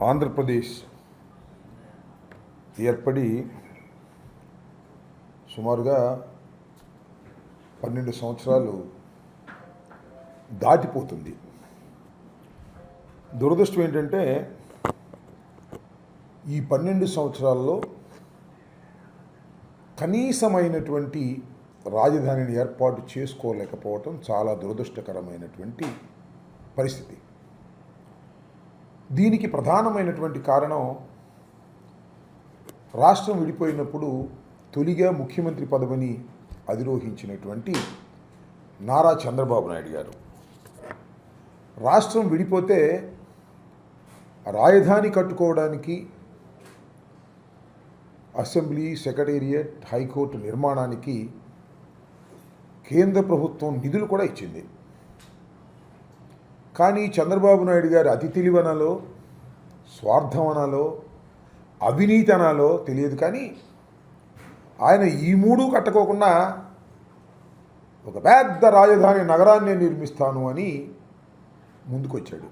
ఆంధ్రప్రదేశ్ ఏర్పడి సుమారుగా 12 సంవత్సరాలు దాటిపోతుంది. దురదృష్టం ఏంటంటే ఈ 12 సంవత్సరాల్లో కనీసమైనటువంటి రాజధానిని ఏర్పాటు చేసుకోలేకపోవటం చాలా దురదృష్టకరమైనటువంటి పరిస్థితి. దీనికి ప్రధానమైనటువంటి కారణం రాష్ట్రం విడిపోయినప్పుడు తొలిగా ముఖ్యమంత్రి పదవిని అధిరోహించినటువంటి నారా చంద్రబాబు నాయుడు గారు. రాష్ట్రం విడిపోతే రాజధాని కట్టుకోవడానికి అసెంబ్లీ, సెక్రటేరియట్, హైకోర్టు నిర్మాణానికి కేంద్ర ప్రభుత్వం నిధులు కూడా ఇచ్చింది. కానీ చంద్రబాబు నాయుడు గారు అతి తెలివనాలో, స్వార్థమనాలో, అవినీతి అనాలో తెలియదు, కానీ ఆయన ఈ మూడు కట్టుకోకుండా ఒక పెద్ద రాజధాని నగరాన్ని నిర్మిస్తాను అని ముందుకొచ్చాడు.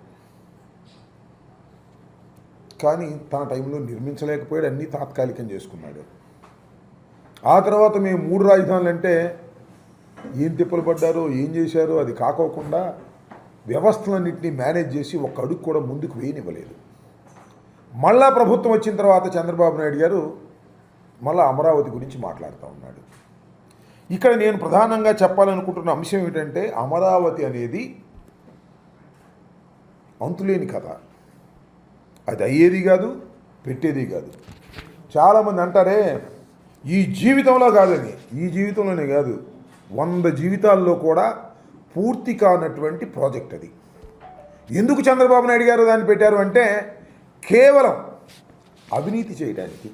కానీ తన టైంలో నిర్మించలేకపోయాడు, అన్నీ తాత్కాలికం చేసుకున్నాడు. ఆ తర్వాత మేము 3 రాజధానులు అంటే ఏం తిప్పలు పడ్డారో, ఏం చేశారో అది కాకోకుండా వ్యవస్థలన్నింటినీ మేనేజ్ చేసి ఒక్క అడుగు కూడా ముందుకు వేయనివ్వలేదు. మళ్ళా ప్రభుత్వం వచ్చిన తర్వాత చంద్రబాబు నాయుడు గారు మళ్ళా అమరావతి గురించి మాట్లాడుతూ ఉన్నాడు. ఇక్కడ నేను ప్రధానంగా చెప్పాలనుకుంటున్న అంశం ఏమిటంటే, అమరావతి అనేది అంతులేని కథ. అది అయ్యేది కాదు, పెట్టేది కాదు. చాలామంది అంటారే ఈ జీవితంలో కాదని. ఈ జీవితంలోనే కాదు, 100 జీవితాల్లో కూడా పూర్తి కానటువంటి ప్రాజెక్ట్ అది. ఎందుకు చంద్రబాబు నాయుడు గారు దాన్ని పెట్టారు అంటే, కేవలం అవినీతి చేయడానికి,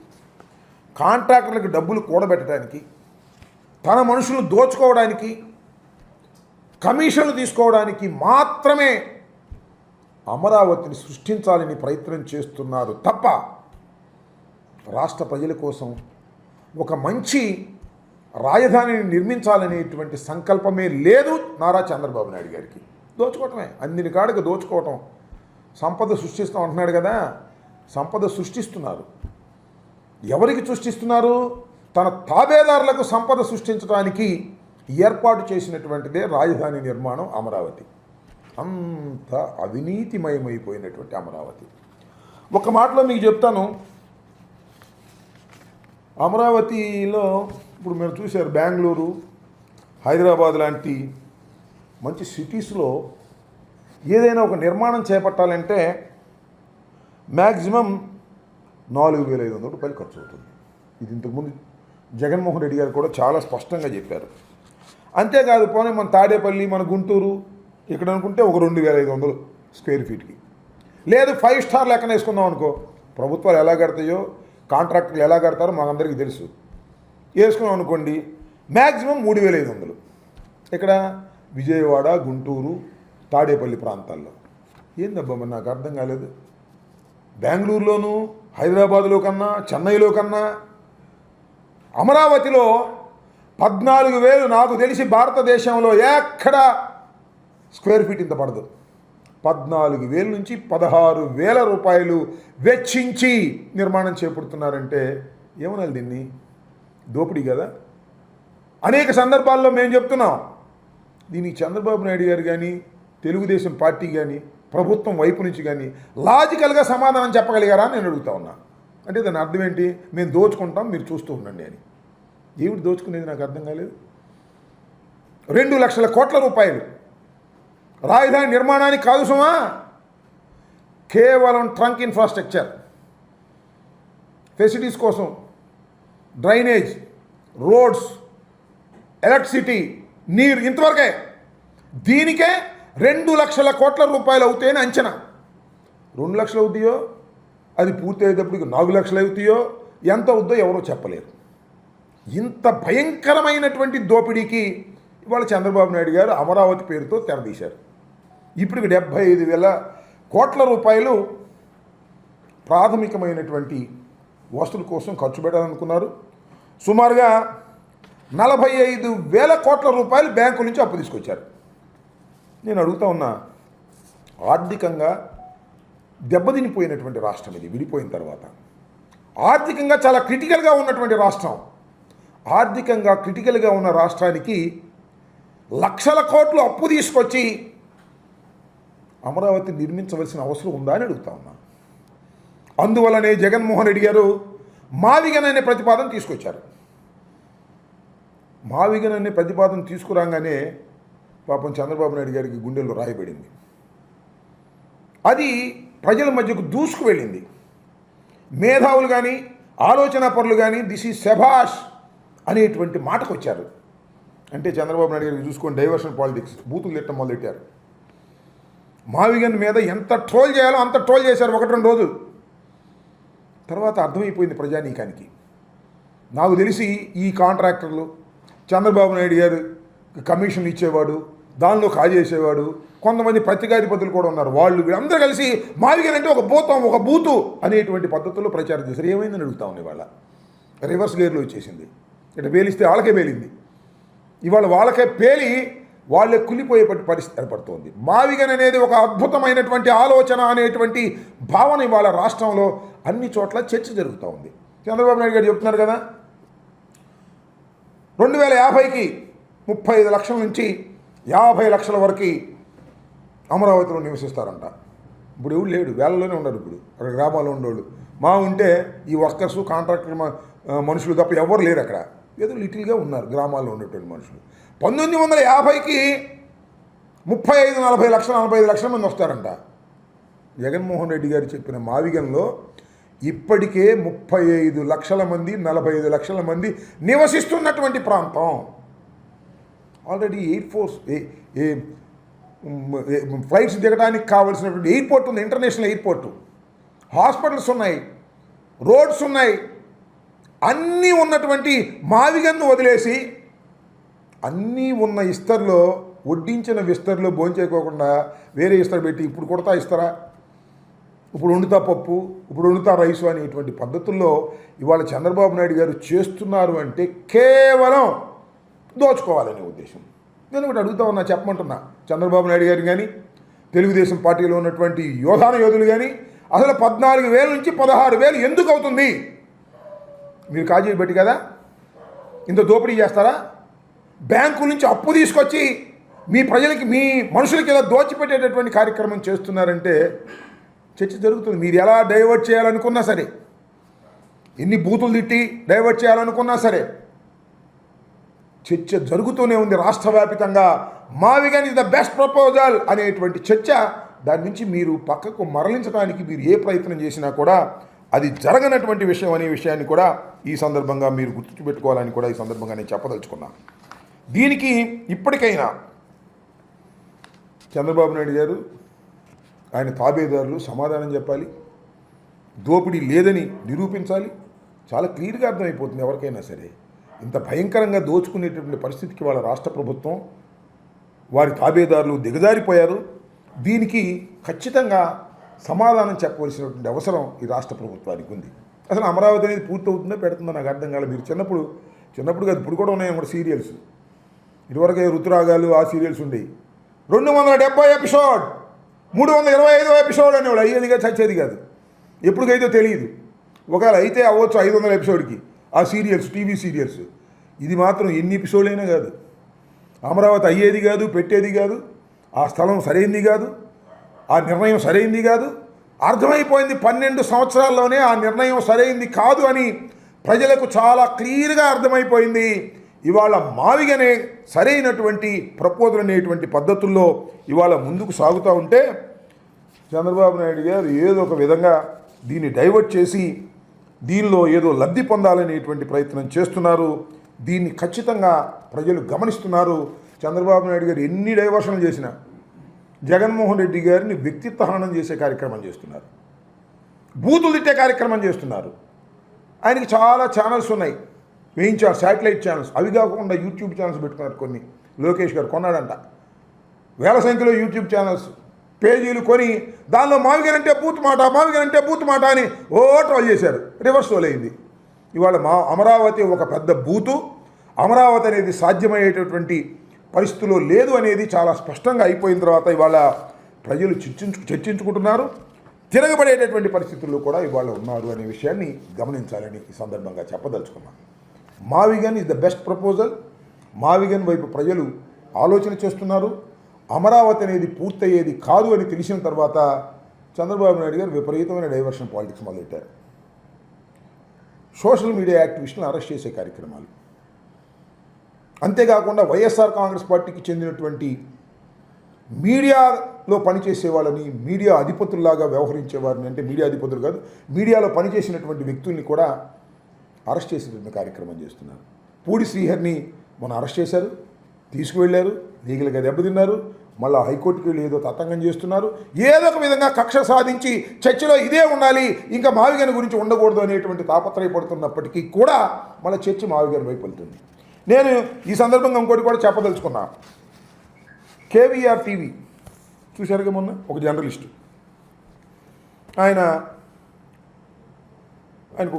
కాంట్రాక్టర్లకు డబ్బులు కూడబెట్టడానికి, తన మనుషులను దోచుకోవడానికి, కమిషన్లు తీసుకోవడానికి మాత్రమే అమరావతిని సృష్టించాలని ప్రయత్నం చేస్తున్నారు తప్ప రాష్ట్ర ప్రజల కోసం ఒక మంచి రాజధానిని నిర్మించాలనేటువంటి సంకల్పమే లేదు నారా చంద్రబాబు నాయుడు గారికి. దోచుకోవటమే, అన్నిటి కాడికి దోచుకోవటం. సంపద సృష్టిస్తాం అంటున్నాడు కదా, సంపద సృష్టిస్తున్నారు. ఎవరికి సృష్టిస్తున్నారు? తన తాబేదారులకు సంపద సృష్టించడానికి ఏర్పాటు చేసినటువంటిదే రాజధాని నిర్మాణం అమరావతి. అంత అవినీతిమయమైపోయినటువంటి అమరావతి. ఒక మాటలో మీకు చెప్తాను, అమరావతిలో ఇప్పుడు మీరు చూశారు, బెంగళూరు, హైదరాబాద్ లాంటి మంచి సిటీస్లో ఏదైనా ఒక నిర్మాణం చేపట్టాలంటే మ్యాక్సిమం 4,500 రూపాయలు ఖర్చు అవుతుంది. ఇది ఇంతకుముందు జగన్మోహన్ రెడ్డి గారు కూడా చాలా స్పష్టంగా చెప్పారు. అంతేకాదు, పోనీ మన తాడేపల్లి, మన గుంటూరు ఇక్కడ అనుకుంటే ఒక 2,500 స్క్వేర్ ఫీట్కి. లేదు 5 స్టార్ లెక్కన వేసుకుందాం అనుకో, ప్రభుత్వాలు ఎలా కడతాయో, కాంట్రాక్టర్లు ఎలా కడతారో మాకందరికీ తెలుసు. వేసుకున్నాం అనుకోండి, మ్యాక్సిమం 3,500. ఇక్కడ విజయవాడ, గుంటూరు, తాడేపల్లి ప్రాంతాల్లో. ఏందబ్బా మరి నాకు అర్థం కాలేదు. బెంగళూరులోను, హైదరాబాదులో కన్నా, చెన్నైలో కన్నా అమరావతిలో 14,000, నాకు తెలిసి భారతదేశంలో ఎక్కడ స్క్వేర్ ఫీట్ ఇంత పడదు. 14,000 నుంచి 16,000 రూపాయలు వెచ్చించి నిర్మాణం చేపడుతున్నారంటే ఏమనాలి దీన్ని? దోపిడీ కదా. అనేక సందర్భాల్లో మేము చెప్తున్నాం, దీనికి చంద్రబాబు నాయుడు గారు కానీ, తెలుగుదేశం పార్టీ కానీ, ప్రభుత్వం వైపు నుంచి కానీ లాజికల్గా సమాధానం చెప్పగలిగారా అని నేను అడుగుతా ఉన్నా. అంటే దాని అర్థం ఏంటి? మేము దోచుకుంటాం, మీరు చూస్తూ ఉండండి అని. ఏమిటి దోచుకునేది నాకు అర్థం కాలేదు. 2 లక్షల కోట్ల రూపాయలు రాజధాని నిర్మాణానికి కాదు సుమా, కేవలం ట్రంక్ ఇన్ఫ్రాస్ట్రక్చర్, ఫెసిలిటీస్ కోసం, డ్రైనేజ్, రోడ్స్, ఎలక్ట్రిసిటీ, నీరు, ఇంతవరకే. దీనికే 2 లక్షల కోట్ల రూపాయలు అవుతాయని అంచనా. 2 లక్షలు అవుతాయో, అది పూర్తి అయ్యేటప్పటికి 4 లక్షలు అవుతాయో, ఎంత అవుద్దో ఎవరో చెప్పలేరు. ఇంత భయంకరమైనటువంటి దోపిడీకి ఇవాళ చంద్రబాబు నాయుడు గారు అమరావతి పేరుతో తెరదీశారు. ఇప్పటికి 75,000 కోట్ల రూపాయలు ప్రాథమికమైనటువంటి వస్తువుల కోసం ఖర్చు పెట్టాలనుకున్నారు. సుమారుగా 45,000 కోట్ల రూపాయలు బ్యాంకు నుంచి అప్పు తీసుకొచ్చారు. నేను అడుగుతా ఉన్నా, ఆర్థికంగా దెబ్బతినిపోయినటువంటి రాష్ట్రం ఇది విడిపోయిన తర్వాత. ఆర్థికంగా చాలా క్రిటికల్గా ఉన్నటువంటి రాష్ట్రం. ఆర్థికంగా క్రిటికల్గా ఉన్న రాష్ట్రానికి లక్షల కోట్లు అప్పు తీసుకొచ్చి అమరావతి నిర్మించవలసిన అవసరం ఉందా అని అడుగుతా ఉన్నా. అందువల్లనే జగన్మోహన్ రెడ్డి గారు మావిగన్ అనే ప్రతిపాదన తీసుకొచ్చారు. మావిగన్ అనే ప్రతిపాదన తీసుకురాగానే పాపం చంద్రబాబు నాయుడు గారికి గుండెల్లో రాయబడింది. అది ప్రజల మధ్యకు దూసుకు వెళ్ళింది. మేధావులు కానీ ఆలోచన పరులు కానీ దిస్ ఈజ్ శభాష్ అనేటువంటి మాటకు వచ్చారు. అంటే చంద్రబాబు నాయుడు గారికి చూసుకొని డైవర్షన్ పాలిటిక్స్ బూతులు తిట్టడం మొదలెట్టారు. మావిగన్ మీద ఎంత ట్రోల్ చేయాలో అంత ట్రోల్ చేశారు 1-2 రోజులు. తర్వాత అర్థమైపోయింది ప్రజానీకానికి. నాకు తెలిసి ఈ కాంట్రాక్టర్లు చంద్రబాబు నాయుడు గారు కమిషన్ ఇచ్చేవాడు, దానిలో కాజేసేవాడు, కొంతమంది పత్రికాధిపతులు కూడా ఉన్నారు. వాళ్ళు అందరూ కలిసి మావిగన్ అంటే ఒక బూతు అనేటువంటి పద్ధతుల్లో ప్రచారం చేశారు. ఏమైందని అడుగుతా ఉంది. ఇవాళ రివర్స్ గేర్లో వచ్చేసింది. ఇట్లా పేలిస్తే వాళ్ళకే పేలింది. ఇవాళ వాళ్ళకే పేలి వాళ్ళే కులిపోయే పరిస్థితి ఏర్పడుతోంది. మావిగన్ అనేది ఒక అద్భుతమైనటువంటి ఆలోచన అనేటువంటి భావన ఇవాళ రాష్ట్రంలో అన్ని చోట్ల చర్చ జరుగుతూ ఉంది. చంద్రబాబు నాయుడు గారు చెప్తున్నారు కదా, 2050కి 35 లక్షల నుంచి 50 లక్షల వరకు అమరావతిలో నివసిస్తారంట. ఇప్పుడు ఎవరు లేడు, వేళలోనే ఉన్నారు. ఇప్పుడు అక్కడ గ్రామాల్లో ఉండేవాళ్ళు మా ఉంటే ఈ వర్కర్స్ కాంట్రాక్టర్ మనుషులు తప్ప ఎవరు లేరు. అక్కడ ఏదో లిటిల్గా ఉన్నారు గ్రామాల్లో ఉండేటువంటి మనుషులు. 1950కి 35-40 లక్షల 45 లక్షల మంది వస్తారంట. జగన్మోహన్ రెడ్డి గారు చెప్పిన మావిగన్లో ఇప్పటికే 35 లక్షల మంది 45 లక్షల మంది నివసిస్తున్నటువంటి ప్రాంతం. ఆల్రెడీ ఎయిర్ ఫోర్స్ ఫ్లైట్స్ దిగడానికి కావాల్సినటువంటి ఎయిర్పోర్ట్ ఉంది, ఇంటర్నేషనల్ ఎయిర్పోర్టు, హాస్పిటల్స్ ఉన్నాయి, రోడ్స్ ఉన్నాయి. అన్నీ ఉన్నటువంటి మావిగన్ను వదిలేసి అన్నీ ఉన్న ఇస్తర్లో వడ్డించిన విస్తర్లో భోంచేయకోకుండా వేరే ఇస్తర్ పెట్టి ఇప్పుడు కొడతా ఇస్తారా, ఇప్పుడు వండుతా పప్పు, ఇప్పుడు వండుతా రైసు అనేటువంటి పద్ధతుల్లో ఇవాళ చంద్రబాబు నాయుడు గారు చేస్తున్నారు. అంటే కేవలం దోచుకోవాలనే ఉద్దేశం. నేను ఒకటి అడుగుతా ఉన్నా, చెప్పమంటున్నా. చంద్రబాబు నాయుడు గారు కానీ తెలుగుదేశం పార్టీలో ఉన్నటువంటి యోధులు కానీ అసలు 14,000 నుంచి 16,000 ఎందుకు అవుతుంది? మీరు కాజీ పెట్టి కదా ఇంత దోపిడీ చేస్తారా? బ్యాంకుల నుంచి అప్పు తీసుకొచ్చి మీ ప్రజలకి మీ మనుషులకి ఇలా దోచిపెట్టేటటువంటి కార్యక్రమం చేస్తున్నారంటే చర్చ జరుగుతుంది. మీరు ఎలా డైవర్ట్ చేయాలనుకున్నా సరే, ఎన్ని బూతులు తిట్టి డైవర్ట్ చేయాలనుకున్నా సరే చర్చ జరుగుతూనే ఉంది రాష్ట్ర వ్యాప్తంగా. మావిగన్ ఇస్ ద బెస్ట్ ప్రపోజల్ అనేటువంటి చర్చ. దాని నుంచి మీరు పక్కకు మరలించడానికి మీరు ఏ ప్రయత్నం చేసినా కూడా అది జరగనటువంటి విషయం అనే విషయాన్ని కూడా ఈ సందర్భంగా మీరు గుర్తుపెట్టుకోవాలని కూడా ఈ సందర్భంగా నేను చెప్పదలుచుకున్నాను. దీనికి ఇప్పటికైనా చంద్రబాబు నాయుడు గారు ఆయన తాబేదారులు సమాధానం చెప్పాలి, దోపిడీ లేదని నిరూపించాలి. చాలా క్లియర్గా అర్థమైపోతుంది ఎవరికైనా సరే. ఇంత భయంకరంగా దోచుకునేటటువంటి పరిస్థితికి వాళ్ళ రాష్ట్ర ప్రభుత్వం వారి తాబేదారులు దిగజారిపోయారు. దీనికి ఖచ్చితంగా సమాధానం చెప్పవలసినటువంటి అవసరం ఈ రాష్ట్ర ప్రభుత్వానికి ఉంది. అసలు అమరావతి అనేది పూర్తవుతుందో పెడుతుందో నాకు అర్థం కాలేదు. మీరు చిన్నప్పుడు కాదు, ఇప్పుడు కూడా ఉన్నాయి కూడా సీరియల్స్. ఇదివరకే ఋతురాగాలు ఆ సీరియల్స్ ఉండేవి. 270 ఎపిసోడ్, 325 ఎపిసోడ్ అనేవాడు. అయ్యేదిగా చచ్చేది కాదు. ఎప్పటికైతే తెలియదు. ఒకవేళ అయితే అవ్వచ్చు 500 ఎపిసోడ్కి ఆ సీరియల్స్, టీవీ సీరియల్స్. ఇది మాత్రం ఎన్ని ఎపిసోడ్లైనా కాదు. అమరావతి అయ్యేది కాదు, పెట్టేది కాదు, ఆ స్థలం సరైంది కాదు, ఆ నిర్ణయం సరైంది కాదు. అర్థమైపోయింది 12 సంవత్సరాల్లోనే ఆ నిర్ణయం సరైంది కాదు అని ప్రజలకు చాలా క్లియర్గా అర్థమైపోయింది. ఇవాళ మావిగనే సరైనటువంటి ప్రపోజల్ అనేటువంటి పద్ధతుల్లో ఇవాళ ముందుకు సాగుతూ ఉంటే చంద్రబాబు నాయుడు గారు ఏదో ఒక విధంగా దీన్ని డైవర్ట్ చేసి దీనిలో ఏదో లబ్ధి పొందాలనేటువంటి ప్రయత్నం చేస్తున్నారు. దీన్ని ఖచ్చితంగా ప్రజలు గమనిస్తున్నారు. చంద్రబాబు నాయుడు గారు ఎన్ని డైవర్షన్లు చేసినా జగన్మోహన్ రెడ్డి గారిని వ్యక్తిత్వ హననం చేసే కార్యక్రమం చేస్తున్నారు, బూతులు తిట్టే కార్యక్రమం చేస్తున్నారు. ఆయనకి చాలా ఛానల్స్ ఉన్నాయి, వేయించారు శాటిలైట్ ఛానల్స్. అవి కాకుండా యూట్యూబ్ ఛానల్స్ పెట్టుకున్నారు కొన్ని. లోకేష్ గారు కొన్నాడంట, వేల సంఖ్యలో యూట్యూబ్ ఛానల్స్ పేజీలు కొని దానిలో మావిగన్ అంటే బూత్ మాట అని ట్రోల్ చేశారు. రివర్స్ ట్రోల్ అయింది. ఇవాళ అమరావతి ఒక పెద్ద బూతు. అమరావతి అనేది సాధ్యమయ్యేటటువంటి పరిస్థితుల్లో లేదు అనేది చాలా స్పష్టంగా అయిపోయిన తర్వాత ఇవాళ ప్రజలు చర్చించుకుంటున్నారు. తిరగబడేటటువంటి పరిస్థితుల్లో కూడా ఇవాళ ఉన్నారు అనే విషయాన్ని గమనించాలని ఈ సందర్భంగా చెప్పదలుచుకున్నాను. మావిగన్ ఇస్ ద బెస్ట్ ప్రపోజల్. మావిగన్ వైపు ప్రజలు ఆలోచన చేస్తున్నారు. అమరావతి అనేది పూర్తయ్యేది కాదు అని తెలిసిన తర్వాత చంద్రబాబు నాయుడు గారు విపరీతమైన డైవర్షన్ పాలిటిక్స్ మొదలెట్టారు. సోషల్ మీడియా యాక్టివిస్టులను అరెస్ట్ చేసే కార్యక్రమాలు, అంతేకాకుండా వైఎస్ఆర్ కాంగ్రెస్ పార్టీకి చెందినటువంటి మీడియాలో పనిచేసే వాళ్ళని, మీడియా అధిపతుల్లాగా వ్యవహరించేవారిని, అంటే మీడియా అధిపతులు కాదు, మీడియాలో పనిచేసినటువంటి వ్యక్తుల్ని కూడా అరెస్ట్ చేసేటువంటి కార్యక్రమం చేస్తున్నారు. పూడి శ్రీహరిని మొన్న అరెస్ట్ చేశారు, తీసుకువెళ్ళారు, లీగల్గా దెబ్బతిన్నారు, మళ్ళీ హైకోర్టుకి వెళ్ళి ఏదో తతంగం చేస్తున్నారు. ఏదో ఒక విధంగా కక్ష సాధించి చర్చలో ఇదే ఉండాలి, ఇంకా మావిగన్ గురించి ఉండకూడదు అనేటువంటి తాపత్రయపడుతున్నప్పటికీ కూడా మళ్ళీ చర్చ మావిగన్ వైపు వెళ్తుంది. నేను ఈ సందర్భంగా ఇంకోటి కూడా చెప్పదలుచుకున్నా. కేవీఆర్ టీవీ చూశారుగా మొన్న, ఒక జర్నలిస్టు, ఆయనకు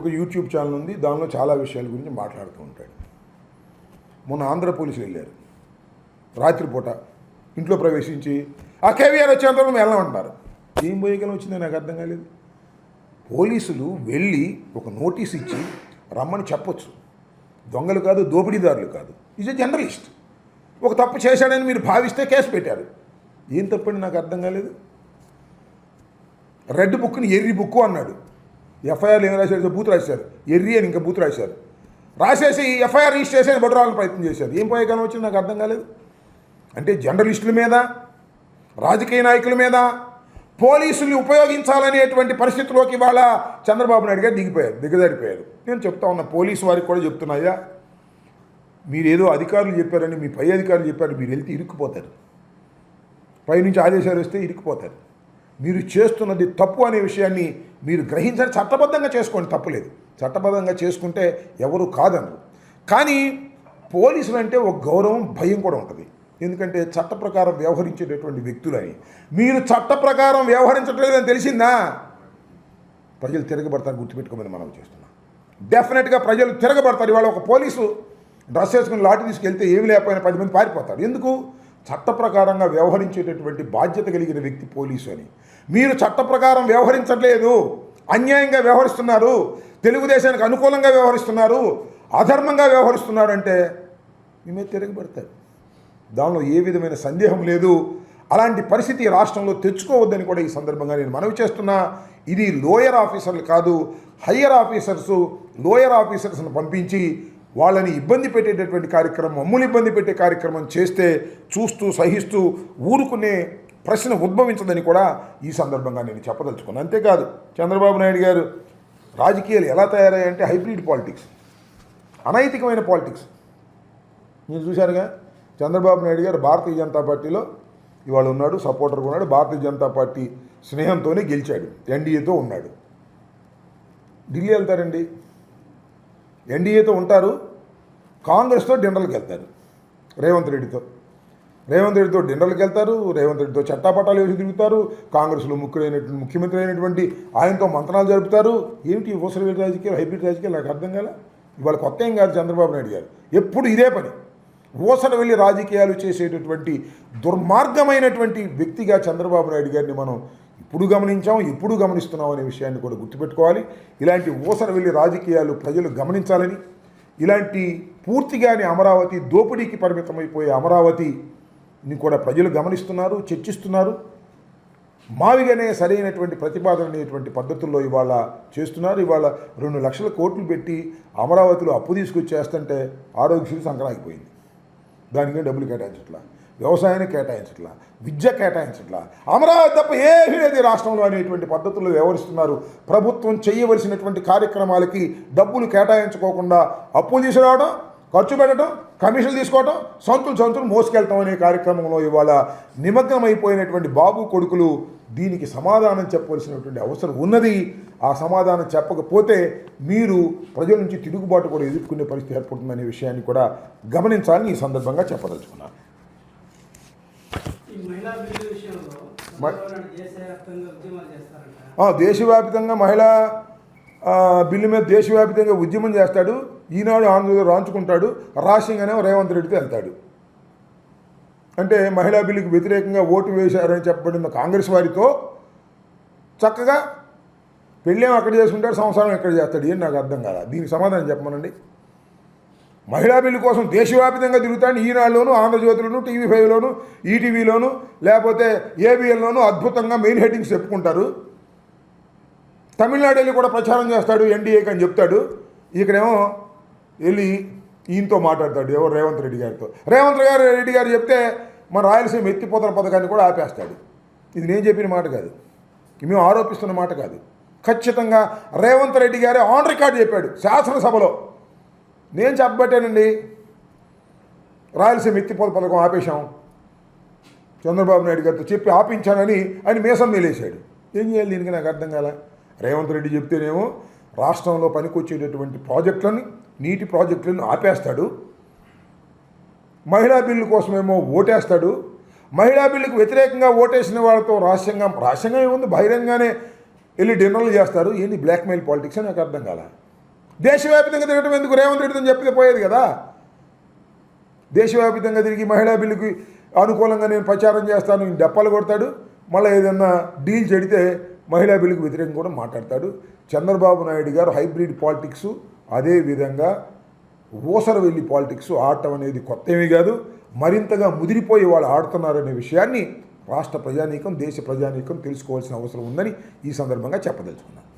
ఒక యూట్యూబ్ ఛానల్ ఉంది, దానిలో చాలా విషయాల గురించి మాట్లాడుతూ ఉంటాడు. మొన్న ఆంధ్ర పోలీసులు వెళ్ళారు, రాత్రిపూట ఇంట్లో ప్రవేశించి ఆ కేవీఆర్ వచ్చేంత మేము వెళ్ళమంటున్నారు. ఏం పోయేకలం వచ్చిందో నాకు అర్థం కాలేదు. పోలీసులు వెళ్ళి ఒక నోటీస్ ఇచ్చి రమ్మని చెప్పొచ్చు. దొంగలు కాదు, దోపిడీదారులు కాదు, ఈజ్ ఎ జర్నలిస్ట్. ఒక తప్పు చేశాడని మీరు భావిస్తే కేసు పెట్టారు. ఏం తప్పని నాకు అర్థం కాలేదు. రెడ్ బుక్ని ఎర్రి బుక్కు అన్నాడు. ఎఫ్ఐఆర్లు ఏం రాశారు? బూత్ రాశారు, ఎర్రి అని ఇంకా బూత్ రాశారు. రాసేసి ఎఫ్ఐఆర్ రిజిస్టర్ చేసి బొడరాలని ప్రయత్నం చేశారు. ఏం పోయేకాలం వచ్చింది నాకు అర్థం కాలేదు. అంటే జర్నలిస్టుల మీద, రాజకీయ నాయకుల మీద పోలీసుల్ని ఉపయోగించాలనేటువంటి పరిస్థితిలోకి ఇవాళ చంద్రబాబు నాయుడు గారు దిగజారిపోయారు. నేను చెప్తా ఉన్నా, పోలీసు వారికి కూడా చెప్తున్నాయా, మీరేదో అధికారులు చెప్పారని, మీ పై అధికారులు చెప్పారు, మీరు వెళ్తే ఇరుక్కుపోతారు. పైనుంచి ఆదేశాలు వస్తే ఇరుక్కుపోతారు. మీరు చేస్తున్నది తప్పు అనే విషయాన్ని మీరు గ్రహించండి. చట్టబద్ధంగా చేసుకోండి, తప్పులేదు. చట్టబద్ధంగా చేసుకుంటే ఎవరు కాదనరు. కానీ పోలీసులు అంటే ఒక గౌరవం, భయం కూడా ఉంటుంది. ఎందుకంటే చట్ట ప్రకారం వ్యవహరించేటటువంటి వ్యక్తులని మీరు చట్ట ప్రకారం వ్యవహరించట్లేదని తెలిసిందా, ప్రజలు తిరగబడతారు. గుర్తుపెట్టుకోమని మనం చేస్తున్నాం. డెఫినెట్గా ప్రజలు తిరగబడతారు. ఇవాళ ఒక పోలీసు డ్రెస్ వేసుకుని లాఠీ తీసుకెళ్తే ఏమి లేకపోయినా 10 మంది పారిపోతారు. ఎందుకు? చట్ట ప్రకారంగా వ్యవహరించేటటువంటి బాధ్యత కలిగిన వ్యక్తి పోలీసు అని. మీరు చట్ట ప్రకారం వ్యవహరించట్లేదు, అన్యాయంగా వ్యవహరిస్తున్నారు, తెలుగుదేశానికి అనుకూలంగా వ్యవహరిస్తున్నారు, అధర్మంగా వ్యవహరిస్తున్నారు అంటే మీ మీద తిరగబడతారు. దానిలో ఏ విధమైన సందేహం లేదు. అలాంటి పరిస్థితి రాష్ట్రంలో తెచ్చుకోవద్దని కూడా ఈ సందర్భంగా నేను మనవి చేస్తున్నా. ఇది లోయర్ ఆఫీసర్లు కాదు, హయ్యర్ ఆఫీసర్సు, లోయర్ ఆఫీసర్స్ను పంపించి వాళ్ళని ఇబ్బంది పెట్టేటటువంటి కార్యక్రమం, మమ్మల్ని ఇబ్బంది పెట్టే కార్యక్రమం చేస్తే చూస్తూ సహిస్తూ ఊరుకునే ప్రశ్న ఉద్భవించదని కూడా ఈ సందర్భంగా నేను చెప్పదలుచుకున్నాను. అంతేకాదు, చంద్రబాబు నాయుడు గారు రాజకీయాలు ఎలా తయారయ్యాయంటే హైబ్రిడ్ పాలిటిక్స్, అనైతికమైన పాలిటిక్స్. మీరు చూశారుగా, చంద్రబాబు నాయుడు గారు భారతీయ జనతా పార్టీలో ఇవాళ ఉన్నాడు, సపోర్టర్గా ఉన్నాడు. భారతీయ జనతా పార్టీ స్నేహంతోనే గెలిచాడు, ఎన్డీఏతో ఉన్నాడు. ఢిల్లీ వెళ్తారండి, ఎన్డీఏతో ఉంటారు, కాంగ్రెస్తో డిన్నర్లకు వెళ్తారు. రేవంత్ రెడ్డితో డిన్నర్లకు వెళ్తారు, రేవంత్ రెడ్డితో చట్టాపట్టాలు వేసి తిరుగుతారు, కాంగ్రెస్లో ముఖ్యమంత్రి అయినటువంటి ఆయనతో మంత్రాలు జరుపుతారు. ఏమిటి ఊసరవేలి రాజకీయాలు, హైబ్రిడ్ రాజకీయాలు? నాకు అర్థం కాల. ఇవాళ కొత్త ఏం కాదు చంద్రబాబు నాయుడు గారు, ఎప్పుడు ఇదే పని. ఊసర వెళ్ళి రాజకీయాలు చేసేటటువంటి దుర్మార్గమైనటువంటి వ్యక్తిగా చంద్రబాబు నాయుడు గారిని మనం ఇప్పుడు గమనించాం, ఇప్పుడు గమనిస్తున్నాం అనే విషయాన్ని కూడా గుర్తుపెట్టుకోవాలి. ఇలాంటి ఊసర వెళ్ళి రాజకీయాలు ప్రజలు గమనించాలని, ఇలాంటి పూర్తిగానే అమరావతి దోపిడీకి పరిమితమైపోయే అమరావతిని కూడా ప్రజలు గమనిస్తున్నారు, చర్చిస్తున్నారు. మావిగానే సరైనటువంటి ప్రతిపాదన అనేటువంటి పద్ధతుల్లో ఇవాళ చేస్తున్నారు. ఇవాళ 2 లక్షల కోట్లు పెట్టి అమరావతిలో అప్పు తీసుకొచ్చేస్తుంటే ఆరోగ్యశ్రీ సంకరాగిపోయింది. దానికే డబ్బులు కేటాయించట్లా, వ్యవసాయాన్ని కేటాయించట్లా, విద్య కేటాయించట్లా, అమరావతి తప్ప ఏమీ లేదు రాష్ట్రంలో అనేటువంటి పద్ధతుల్లో వ్యవహరిస్తున్నారు. ప్రభుత్వం చేయవలసినటువంటి కార్యక్రమాలకి డబ్బులు కేటాయించుకోకుండా అప్పులు తీసుకురావడం, ఖర్చు పెట్టడం, కమిషన్లు తీసుకోవడం, సంతులు మోసుకెళ్తాం అనే కార్యక్రమంలో ఇవాళ నిమగ్నమైపోయినటువంటి బాబు కొడుకులు దీనికి సమాధానం చెప్పవలసినటువంటి అవసరం ఉన్నది. ఆ సమాధానం చెప్పకపోతే మీరు ప్రజల నుంచి తిరుగుబాటు కూడా ఎదుర్కొనే పరిస్థితి ఏర్పడుతుందనే విషయాన్ని కూడా గమనించాలని ఈ సందర్భంగా చెప్పదలుచుకున్నాను. దేశవ్యాప్తంగా మహిళా బిల్లు మీద దేశవ్యాప్తంగా ఉద్యమం చేస్తాడు. ఈనాడు ఆంధ్రలో రాంచుకుంటాడు, రాసింగానే రేవంత్ రెడ్డితో వెళ్తాడు. అంటే మహిళా బిల్లుకు వ్యతిరేకంగా ఓటు వేశారని చెప్పబడిన కాంగ్రెస్ వారితో చక్కగా పెళ్ళేమో అక్కడ చేసుకుంటాడు, సంసారం ఎక్కడ చేస్తాడు, ఏం నాకు అర్థం కాదా. దీనికి సమాధానం చెప్పమనండి. మహిళా బిల్లు కోసం దేశవ్యాప్తంగా తిరుగుతాడు. ఈనాడులోను, ఆంధ్రజ్యోతిలోను, TV5లోను, ఈటీవీలోను, లేకపోతే ఏబిఎన్లోను అద్భుతంగా మెయిన్ హెడ్డింగ్స్ చెప్పుకుంటారు. తమిళనాడు వెళ్ళి కూడా ప్రచారం చేస్తాడు, ఎన్డీఏకి అని చెప్తాడు. ఇక్కడేమో వెళ్ళి ఈయనతో మాట్లాడతాడు, ఎవరు రేవంత్ రెడ్డి గారితో. రెడ్డి గారు చెప్తే మన రాయలసీమ ఎత్తిపోతల పథకాన్ని కూడా ఆపేస్తాడు. ఇది నేను చెప్పిన మాట కాదు, మేము ఆరోపిస్తున్న మాట కాదు. ఖచ్చితంగా రేవంత్ రెడ్డి గారే ఆన్ రికార్డ్ చెప్పాడు శాసనసభలో. నేను చెప్పబట్టానండి, రాయలసీమ ఎత్తిపోత పథకం ఆపేశాం, చంద్రబాబు నాయుడు గారితో చెప్పి ఆపించానని ఆయన మీసం మేలేశాడు. ఏం చేయాలి దీనికి నాకు అర్థం కాల. రేవంత్ రెడ్డి చెప్తేనేమో రాష్ట్రంలో పనికొచ్చేటటువంటి ప్రాజెక్టులను, నీటి ప్రాజెక్టులను ఆపేస్తాడు. మహిళా బిల్లు కోసమేమో ఓటేస్తాడు. మహిళా బిల్లుకు వ్యతిరేకంగా ఓటేసిన వాళ్ళతో రహస్యంగా ఏముంది, బహిరంగానే వెళ్ళి డిన్నర్లు చేస్తారు. ఏంటి బ్లాక్మెయిల్ పాలిటిక్స్ అని నాకు అర్థం కాల. దేశవ్యాప్తంగా తిరగడం ఎందుకు, రేవంత్ రెడ్డితో చెప్తే పోయేది కదా. దేశవ్యాప్తంగా తిరిగి మహిళా బిల్లుకి అనుకూలంగా నేను ప్రచారం చేస్తాను డప్పాలు కొడతాడు. మళ్ళీ ఏదన్నా డీల్ చెడితే మహిళా బిల్లుకు వ్యతిరేకంగా కూడా మాట్లాడతాడు. చంద్రబాబు నాయుడు గారు హైబ్రిడ్ పాలిటిక్స్, అదేవిధంగా ఊసరవెల్లి పాలిటిక్స్ ఆడటం అనేది కొత్త ఏమీ కాదు. మరింతగా ముదిరిపోయి వాళ్ళు ఆడుతున్నారనే విషయాన్ని రాష్ట్ర ప్రజానీకం, దేశ ప్రజానీకం తెలుసుకోవాల్సిన అవసరం ఉందని ఈ సందర్భంగా చెప్పదలుచుకున్నాను.